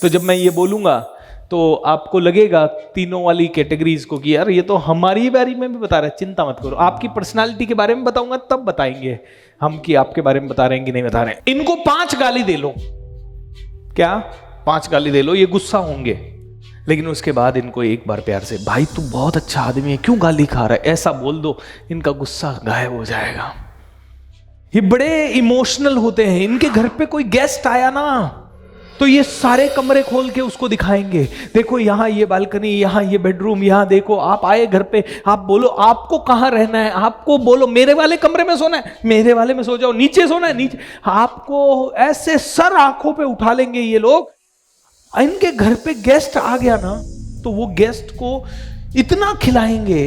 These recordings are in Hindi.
तो जब मैं ये बोलूंगा तो आपको लगेगा तीनों वाली कैटेगरीज को कि यार ये तो हमारी बारे में भी बता रहा है, चिंता मत करो। आपकी पर्सनालिटी के बारे में बताऊंगा तब बताएंगे हम कि आपके बारे में बता रहे हैं कि नहीं बता रहे हैं। इनको 5 गाली दे लो, क्या 5 गाली दे लो, ये गुस्सा होंगे, लेकिन उसके बाद इनको एक बार प्यार से, भाई तू बहुत अच्छा आदमी है, क्यों गाली खा रहा है, ऐसा बोल दो, इनका गुस्सा गायब हो जाएगा। ये बड़े इमोशनल होते हैं। इनके घर पे कोई गेस्ट आया ना तो ये सारे कमरे खोल के उसको दिखाएंगे, देखो यहाँ ये बालकनी, यहाँ ये बेडरूम, यहाँ देखो, आप आए घर पे, आप बोलो आपको कहाँ रहना है, आपको बोलो मेरे वाले कमरे में सोना है, मेरे वाले में सो जाओ, नीचे सोना है नीचे, आपको ऐसे सर आंखों पे उठा लेंगे ये लोग। इनके घर पे गेस्ट आ गया ना तो वो गेस्ट को इतना खिलाएंगे,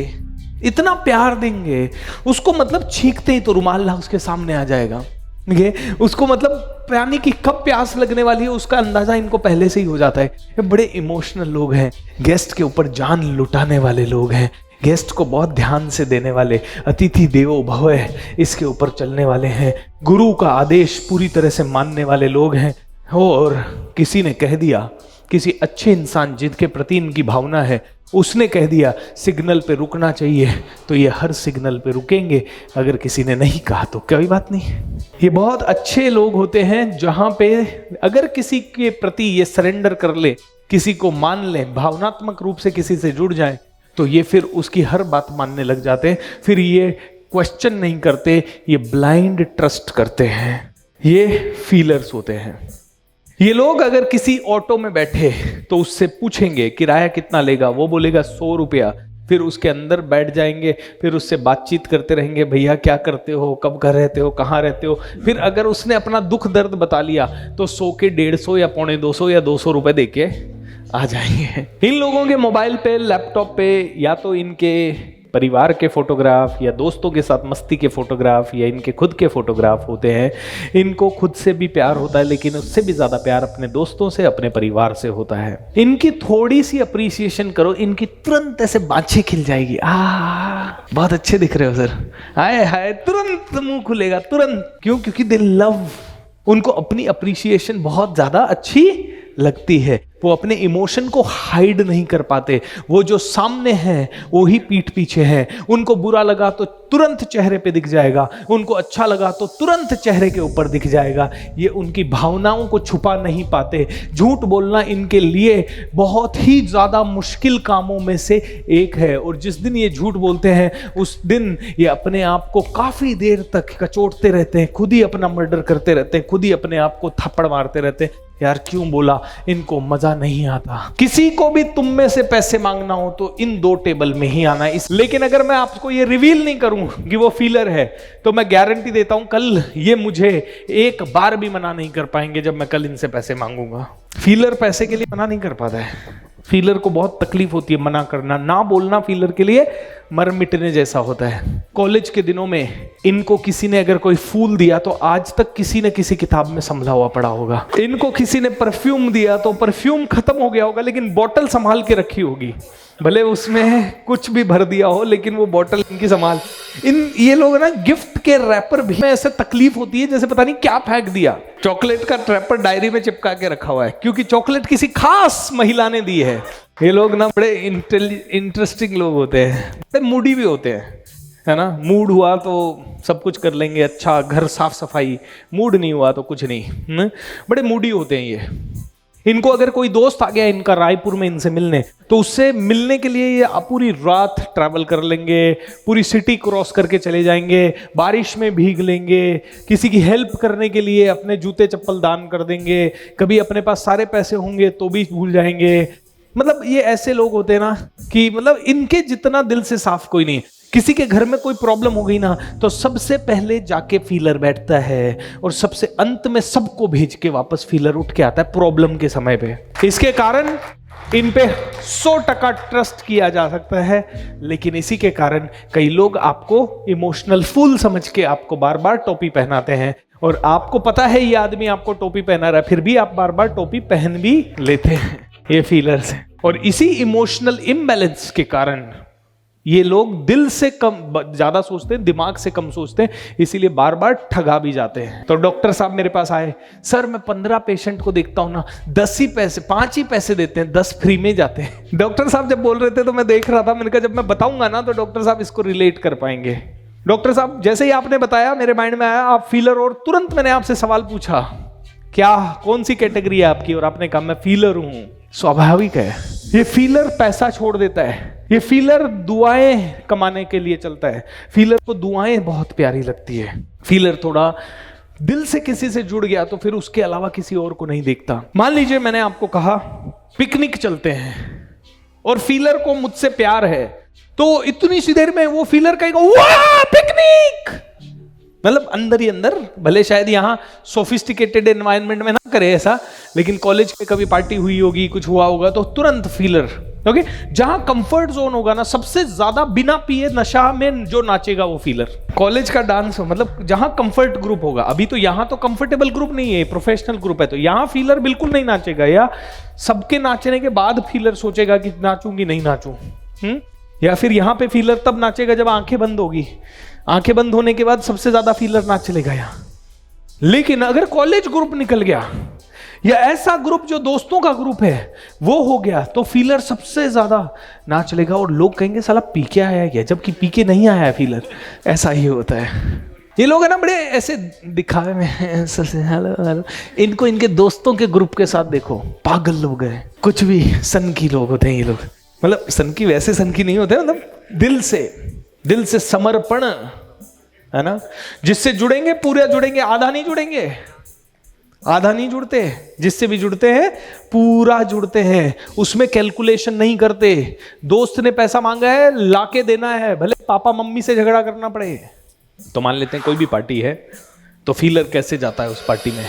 इतना प्यार देंगे, उसको मतलब छींकते ही तो रुमाल ला उसके सामने आ जाएगा, उसको मतलब पानी की कब प्यास लगने वाली है उसका अंदाजा इनको पहले से ही हो जाता है। ये बड़े इमोशनल लोग हैं, गेस्ट के ऊपर जान लुटाने वाले लोग हैं, गेस्ट को बहुत ध्यान से देने वाले, अतिथि देवो भव है इसके ऊपर चलने वाले हैं, गुरु का आदेश पूरी तरह से मानने वाले लोग हैं। और किसी ने कह दिया, किसी अच्छे इंसान जिनके प्रति इनकी भावना है उसने कह दिया सिग्नल पे रुकना चाहिए तो ये हर सिग्नल पे रुकेंगे, अगर किसी ने नहीं कहा तो कोई बात नहीं। ये बहुत अच्छे लोग होते हैं जहां पे अगर किसी के प्रति ये सरेंडर कर ले, किसी को मान ले, भावनात्मक रूप से किसी से जुड़ जाए तो ये फिर उसकी हर बात मानने लग जाते हैं। फिर ये क्वेश्चन नहीं करते, ये ब्लाइंड ट्रस्ट करते हैं। ये फीलर्स होते हैं। ये लोग अगर किसी ऑटो में बैठे तो उससे पूछेंगे किराया कितना लेगा, वो बोलेगा 100 रुपया, फिर उसके अंदर बैठ जाएंगे, फिर उससे बातचीत करते रहेंगे, भैया क्या करते हो, कब घर रहते हो, कहाँ रहते हो। फिर अगर उसने अपना दुख दर्द बता लिया तो 100 के 150 या 250 या 200 रुपए देके आ जाएंगे। इन लोगों के मोबाइल पे, लैपटॉप पे या तो इनके परिवार के फोटोग्राफ या दोस्तों के साथ मस्ती के फोटोग्राफ या इनके खुद के फोटोग्राफ होते हैं। इनको खुद से भी प्यार होता है लेकिन उससे भी ज्यादा प्यार अपने दोस्तों से, अपने परिवार से होता है। इनकी थोड़ी सी अप्रिसिएशन करो, इनकी तुरंत ऐसे बाँछें खिल जाएगी, बहुत अच्छे दिख रहे हो सर, हाय हाय, तुरंत मुंह खुलेगा तुरंत। क्यों? क्योंकि दे लव, उनको अपनी अप्रिसिएशन बहुत ज्यादा अच्छी लगती है। वो अपने इमोशन को हाइड नहीं कर पाते, वो जो सामने है वो ही पीठ पीछे है। उनको बुरा लगा तो तुरंत चेहरे पे दिख जाएगा, उनको अच्छा लगा तो तुरंत चेहरे के ऊपर दिख जाएगा। ये उनकी भावनाओं को छुपा नहीं पाते। झूठ बोलना इनके लिए बहुत ही ज्यादा मुश्किल कामों में से एक है, और जिस दिन ये झूठ बोलते हैं उस दिन ये अपने आप को काफी देर तक कचोटते रहते हैं, खुद ही अपना मर्डर करते रहते हैं, खुद ही अपने आप को थप्पड़ मारते रहते हैं। यार क्यों बोला, इनको मजा नहीं आता। किसी को भी तुम में से पैसे मांगना हो तो इन 2 टेबल में ही आना है। लेकिन अगर मैं आपको ये रिवील नहीं करूं कि वो फीलर है तो मैं गारंटी देता हूं कल ये मुझे एक बार भी मना नहीं कर पाएंगे जब मैं कल इनसे पैसे मांगूंगा। फीलर पैसे के लिए मना नहीं कर पाता है। फीलर को बहुत तकलीफ होती है मना करना, ना बोलना फीलर के लिए मर मिटने जैसा होता है। कॉलेज के दिनों में इनको किसी ने अगर कोई फूल दिया तो आज तक किसी न किसी किताब में संभला हुआ पड़ा होगा। इनको किसी ने परफ्यूम दिया तो परफ्यूम खत्म हो गया होगा लेकिन बोतल संभाल के रखी होगी, भले उसमें कुछ भी भर दिया हो लेकिन वो बोतल इनकी संभाल। ये लोग ना गिफ्ट के रैपर भी में ऐसे तकलीफ होती है जैसे पता नहीं क्या फेंक दिया। चॉकलेट का रैपर डायरी में चिपका के रखा हुआ है क्योंकि चॉकलेट किसी खास महिला ने दी है। ये लोग ना बड़े इंटरेस्टिंग लोग होते हैं, बड़े मूडी भी होते हैं, है ना। मूड हुआ तो सब कुछ कर लेंगे, अच्छा घर साफ सफाई, मूड नहीं हुआ तो कुछ नहीं। बड़े मूडी होते हैं ये। इनको अगर कोई दोस्त आ गया इनका रायपुर में इनसे मिलने तो उससे मिलने के लिए ये पूरी रात ट्रैवल कर लेंगे, पूरी सिटी क्रॉस करके चले जाएंगे, बारिश में भीग लेंगे, किसी की हेल्प करने के लिए अपने जूते चप्पल दान कर देंगे, कभी अपने पास सारे पैसे होंगे तो भी भूल जाएंगे। मतलब ये ऐसे लोग होते हैं ना कि मतलब इनके जितना दिल से साफ कोई नहीं। किसी के घर में कोई प्रॉब्लम हो गई ना तो सबसे पहले जाके फीलर बैठता है और सबसे अंत में सबको भेज के वापस फीलर उठ के आता है प्रॉब्लम के समय पे। इसके कारण इन पे 100% ट्रस्ट किया जा सकता है, लेकिन इसी के कारण कई लोग आपको इमोशनल फूल समझ के आपको बार बार टोपी पहनाते हैं और आपको पता है ये आदमी आपको टोपी पहना रहा है फिर भी आप बार बार टोपी पहन भी लेते हैं। ये फीलर्स हैं। और इसी इमोशनल इम्बैलेंस के कारण ये लोग दिल से कम ज्यादा सोचते हैं, दिमाग से कम सोचते हैं, इसीलिए बार बार ठगा भी जाते हैं। तो डॉक्टर साहब मेरे पास आए, सर मैं 15 पेशेंट को देखता हूं ना, 10 ही पैसे, 5 ही पैसे देते हैं, 10 फ्री में जाते हैं। डॉक्टर साहब जब बोल रहे थे तो मैं देख रहा था, मैंने कहा जब मैं बताऊंगा ना तो डॉक्टर साहब इसको रिलेट कर पाएंगे। डॉक्टर साहब जैसे ही आपने बताया मेरे माइंड में आया आप फीलर, और तुरंत मैंने आपसे सवाल पूछा क्या कौन सी कैटेगरी है आपकी, और आपने कहा मैं फीलर हूं। स्वाभाविक है, ये फीलर पैसा छोड़ देता है, ये फीलर दुआएं कमाने के लिए चलता है, फीलर को दुआएं बहुत प्यारी लगती है। फीलर थोड़ा दिल से किसी से जुड़ गया तो फिर उसके अलावा किसी और को नहीं देखता। मान लीजिए मैंने आपको कहा पिकनिक चलते हैं और फीलर को मुझसे प्यार है, तो इतनी सी देर में वो फीलर कहेगा वाह पिकनिक, मतलब अंदर ही अंदर, भले शायद यहाँ सोफिस्टिकेटेड एनवायरनमेंट में ना करे ऐसा, लेकिन कॉलेज में कभी पार्टी हुई होगी, कुछ हुआ होगा तो तुरंत फीलर। ओके, जहां कंफर्ट जोन होगा ना, सबसे ज्यादा बिना पिए नशा में जो नाचेगा वो फीलर। कॉलेज का डांस मतलब जहां कंफर्ट ग्रुप होगा, अभी तो यहाँ तो कंफर्टेबल ग्रुप नहीं है, प्रोफेशनल ग्रुप है, तो यहाँ फीलर बिल्कुल नहीं नाचेगा, या सबके नाचने के बाद फीलर सोचेगा कि नाचूंगी नहीं नाचूं, या फिर यहाँ पे फीलर तब नाचेगा जब आंखें बंद होगी, आंखें बंद होने के बाद सबसे ज्यादा फीलर नाच चलेगा यहाँ। लेकिन अगर कॉलेज ग्रुप निकल गया या ऐसा ग्रुप जो दोस्तों का ग्रुप है वो हो गया, तो फीलर सबसे ज्यादा नाच चलेगा, और लोग कहेंगे साला पी के आया है क्या, जबकि पी के नहीं आया है फीलर। ऐसा ही होता है, ये लोग है ना बड़े ऐसे दिखावे में हेलो हेलो, इनको इनके दोस्तों के ग्रुप के साथ देखो, पागल लोग हैं, कुछ भी सन की लोग होते हैं ये लोग। मतलब सन की वैसे सन की नहीं होते, मतलब दिल से समर्पण है ना, जिससे जुड़ेंगे पूरा जुड़ेंगे, आधा नहीं जुड़ेंगे, आधा नहीं जुड़ते, जिससे भी जुड़ते हैं पूरा जुड़ते हैं, उसमें कैलकुलेशन नहीं करते। दोस्त ने पैसा मांगा है लाके देना है, भले पापा मम्मी से झगड़ा करना पड़े। तो मान लेते हैं कोई भी पार्टी है, तो फीलर कैसे जाता है उस पार्टी में।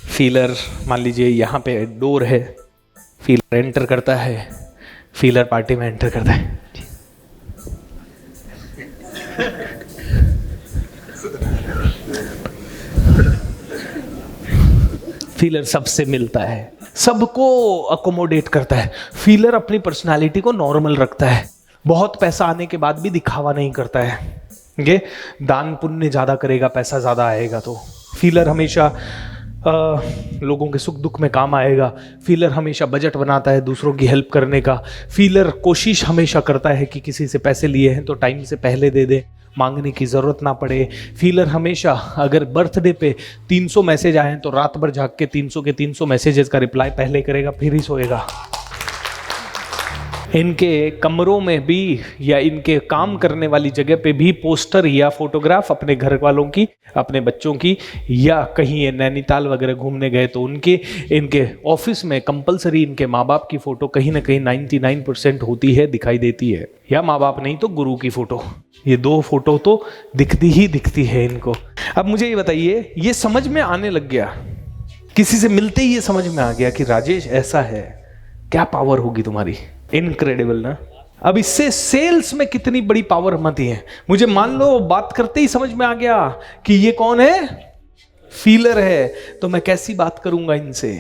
फीलर मान लीजिए यहाँ पे डोर है, फीलर एंटर करता है, फीलर पार्टी में एंटर करता है, फीलर सबसे मिलता है, सबको अकोमोडेट करता है, फीलर अपनी पर्सनालिटी को नॉर्मल रखता है, बहुत पैसा आने के बाद भी दिखावा नहीं करता है, ये दान पुण्य ज्यादा करेगा, पैसा ज्यादा आएगा तो। फीलर हमेशा लोगों के सुख दुख में काम आएगा, फीलर हमेशा बजट बनाता है दूसरों की हेल्प करने का, फीलर कोशिश हमेशा करता है कि किसी से पैसे लिए हैं तो टाइम से पहले दे दे, मांगने की जरूरत ना पड़े। फीलर हमेशा अगर बर्थडे पे 300 मैसेज आए हैं तो रात भर जाग के 300 के 300 मैसेजेस का रिप्लाई पहले करेगा, फिर ही सोएगा। इनके कमरों में भी या इनके काम करने वाली जगह पे भी पोस्टर या फोटोग्राफ अपने घर वालों की, अपने बच्चों की, या कहीं ये नैनीताल वगैरह घूमने गए तो इनके ऑफिस में कंपलसरी इनके माँ बाप की फोटो कहीं ना कहीं 99% होती है, दिखाई देती है, या माँ बाप नहीं तो गुरु की फोटो, ये 2 फोटो तो दिखती ही दिखती है इनको। अब मुझे ये बताइए, ये समझ में आने लग गया, किसी से मिलते ही ये समझ में आ गया कि राजेश ऐसा है, क्या पावर होगी तुम्हारी, इनक्रेडिबल ना। अब इससे सेल्स में कितनी बड़ी पावर मती है। मुझे मान लो बात करते ही समझ में आ गया कि ये कौन है, फीलर है, तो मैं कैसी बात करूंगा इनसे,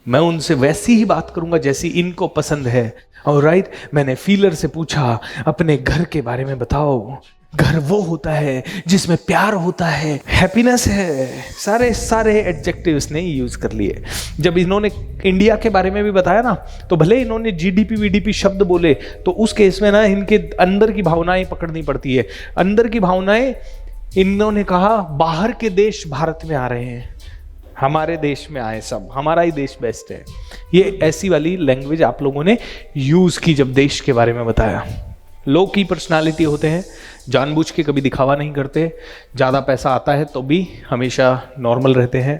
मैं उनसे वैसी ही बात करूंगा जैसी इनको पसंद है। और राइट, मैंने फीलर से पूछा अपने घर के बारे में बताओ। घर वो होता है जिसमें प्यार होता है, हैप्पीनेस है, सारे एडजेक्टिव्स ने यूज कर लिए। जब इन्होंने इंडिया के बारे में भी बताया ना, तो भले इन्होंने जीडीपी वीडीपी शब्द बोले, तो उस केस में ना इनके अंदर की भावनाएं पकड़नी पड़ती है। अंदर की भावनाएं, इन्होंने कहा बाहर के देश भारत में आ रहे हैं, हमारे देश में आए सब, हमारा ही देश बेस्ट है। ये ऐसी वाली लैंग्वेज आप लोगों ने यूज की जब देश के बारे में बताया। लोग की पर्सनालिटी होते हैं, जानबूझ के कभी दिखावा नहीं करते, ज़्यादा पैसा आता है तो भी हमेशा नॉर्मल रहते हैं।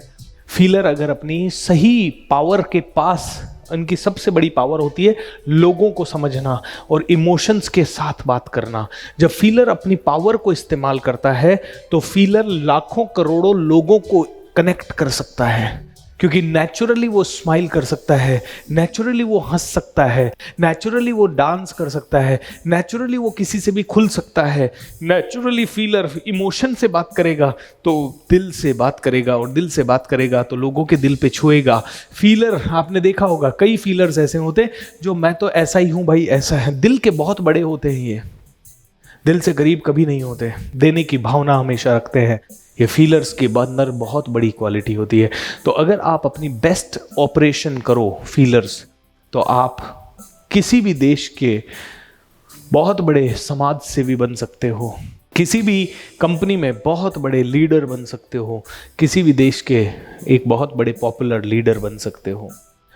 फीलर अगर अपनी सही पावर के पास, उनकी सबसे बड़ी पावर होती है लोगों को समझना और इमोशंस के साथ बात करना। जब फीलर अपनी पावर को इस्तेमाल करता है तो फीलर लाखों करोड़ों लोगों को कनेक्ट कर सकता है। क्योंकि नेचुरली वो स्माइल कर सकता है, नेचुरली वो हंस सकता है, नेचुरली वो डांस कर सकता है, नेचुरली वो किसी से भी खुल सकता है। नेचुरली फीलर इमोशन से बात करेगा तो दिल से बात करेगा, और दिल से बात करेगा तो लोगों के दिल पे छुएगा। फीलर आपने देखा होगा, कई फीलर्स ऐसे होते जो मैं तो ऐसा ही हूं भाई, ऐसा है, दिल के बहुत बड़े होते हैं, ये दिल से गरीब कभी नहीं होते, देने की भावना हमेशा रखते हैं। ये फीलर्स के अंदर बहुत बड़ी क्वालिटी होती है। तो अगर आप अपनी बेस्ट ऑपरेशन करो फीलर्स, तो आप किसी भी देश के बहुत बड़े समाज सेवी बन सकते हो, किसी भी कंपनी में बहुत बड़े लीडर बन सकते हो, किसी भी देश के एक बहुत बड़े पॉपुलर लीडर बन सकते हो।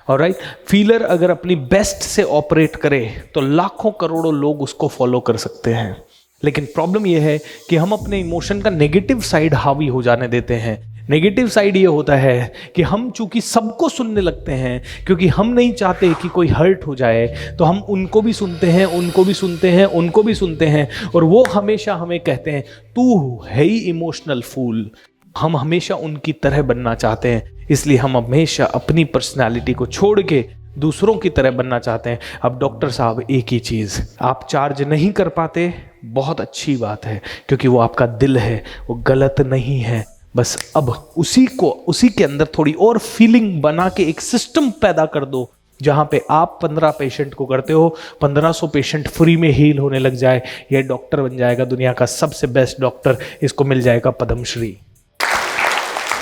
ऑलराइट, फीलर अगर अपनी बेस्ट से ऑपरेट करे तो लाखों करोड़ों लोग उसको फॉलो कर सकते हैं। लेकिन प्रॉब्लम यह है कि हम अपने इमोशन का नेगेटिव साइड हावी हो जाने देते हैं। नेगेटिव साइड ये होता है कि हम चूंकि सबको सुनने लगते हैं, क्योंकि हम नहीं चाहते कि कोई हर्ट हो जाए, तो हम उनको भी सुनते हैं, उनको भी सुनते हैं, उनको भी सुनते हैं, और वो हमेशा हमें कहते हैं तू है ही इमोशनल फूल। हम हमेशा उनकी तरह बनना चाहते हैं, इसलिए हम हमेशा अपनी पर्सनैलिटी को छोड़ के दूसरों की तरह बनना चाहते हैं। अब डॉक्टर साहब, एक ही चीज़, आप चार्ज नहीं कर पाते, बहुत अच्छी बात है, क्योंकि वो आपका दिल है, वो गलत नहीं है। बस अब उसी के अंदर थोड़ी और फीलिंग बना के एक सिस्टम पैदा कर दो, जहां पे आप 15 पेशेंट को करते हो, 1500 पेशेंट फ्री में हील होने लग जाए। ये डॉक्टर बन जाएगा दुनिया का सबसे बेस्ट डॉक्टर, इसको मिल जाएगा पद्मश्री।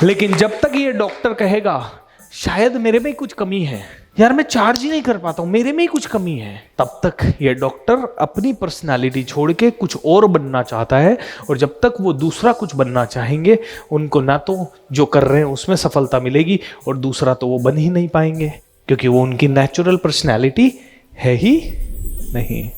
लेकिन जब तक ये डॉक्टर कहेगा शायद मेरे में कुछ कमी है, यार मैं चार्ज ही नहीं कर पाता हूं, मेरे में ही कुछ कमी है, तब तक ये डॉक्टर अपनी पर्सनालिटी छोड़ के कुछ और बनना चाहता है। और जब तक वो दूसरा कुछ बनना चाहेंगे, उनको ना तो जो कर रहे हैं उसमें सफलता मिलेगी, और दूसरा तो वो बन ही नहीं पाएंगे, क्योंकि वो उनकी नेचुरल पर्सनालिटी है ही नहीं।